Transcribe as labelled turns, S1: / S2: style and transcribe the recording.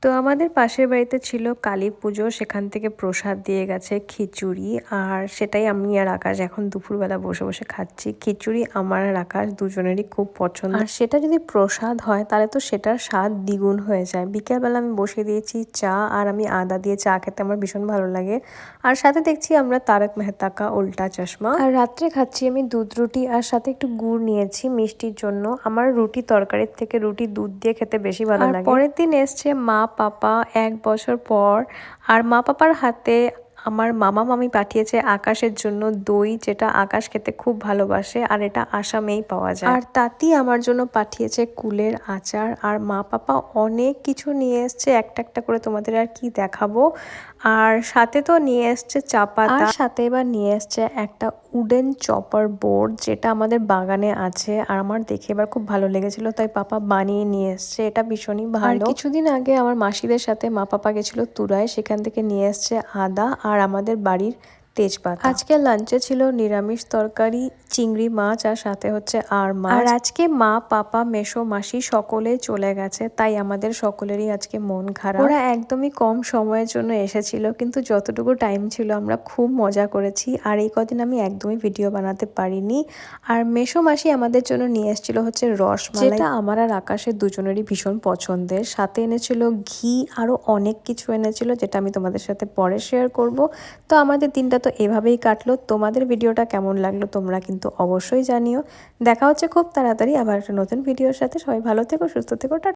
S1: তো আমাদের পাশের বাড়িতে ছিল কালী পুজো, সেখান থেকে প্রসাদ দিয়ে গেছে খিচুড়ি। আর সেটাই আমি আর আকাশ এখন দুপুরবেলা বসে বসে খাচ্ছি। খিচুড়ি আমার আর আকাশ দুজনেরই খুব পছন্দ, আর সেটা যদি প্রসাদ হয় তাহলে তো সেটার স্বাদ দ্বিগুণ হয়ে যায়। বিকেলবেলা আমি বসিয়ে দিয়েছি চা, আর আমি আদা দিয়ে চা খেতে আমার ভীষণ ভালো লাগে। আর সাথে দেখছি আমরা তারক মেহতা কা উল্টা চশমা। আর রাত্রে খাচ্ছি আমি দুধ রুটি, আর সাথে একটু গুড় নিয়েছি মিষ্টির জন্য। আমার রুটি তরকারির থেকে রুটি দুধ দিয়ে খেতে বেশি ভালো লাগে। পরের দিন এসছে মা পাপা 1 বছর পর, আর মা পাপার হাতে আমার মামা মামি পাঠিয়েছে আকাশের জন্য দই, যেটা আকাশ খেতে খুব ভালোবাসে, আর এটা আসামেই পাওয়া যায়। আর তাতি আমার জন্য পাঠিয়েছে কুলের আচার। আর মা পাপা অনেক কিছু নিয়ে এসছে, একটা একটা করে তোমাদের আর কি দেখাবো। আর সাথে তো নিয়ে এসছে চা পাতা, আর সাথে এবার নিয়ে এসছে একটা উডেন চপার বোর্ড, যেটা আমাদের বাগানে আছে। আর আমার দেখে এবার খুব ভালো লেগেছিল, তাই পাপা বানিয়ে নিয়ে এসছে। এটা ভীষণই ভালো। কিছুদিন আগে আমার মাসিদের সাথে মা পাপা গেছিল তুরায়, সেখান থেকে নিয়ে এসছে আদা আর আমাদের বাড়ির তেজপাতা। আজকে লাঞ্চে ছিল নিরামিষ তরকারি, চিংড়ি মাছ, আর সাথে হচ্ছে আর মাছ। আর আজকে মা পাপা মেসো মাসি সকলেই চলে গেছে, তাই আমাদের সকলেরই আজকে মন খারাপ। ওরা একদমই কম সময়ের জন্য এসেছিল, কিন্তু যতটুকু টাইম ছিল আমরা খুব মজা করেছি। আর এই কদিন আমি একদমই ভিডিও বানাতে পারিনি। আর মেসো মাসি আমাদের জন্য নিয়ে এসেছিল হচ্ছে রসমালাই, যেটা আমার আর আকাশের দুজনেরই ভীষণ পছন্দের। সাথে এনেছিল ঘি, আরো অনেক কিছু এনেছিল, যেটা আমি তোমাদের সাথে পরে শেয়ার করব। তো আমাদের দিনটা তো এভাবেই কাটলো। তোমাদের ভিডিওটা কেমন লাগলো তোমরা কিন্তু অবশ্যই জানিও। দেখা হচ্ছে খুব তাড়াতাড়ি আবার একটা নতুন ভিডিওর সাথে। সবাই ভালো থেকো, সুস্থ থেকো।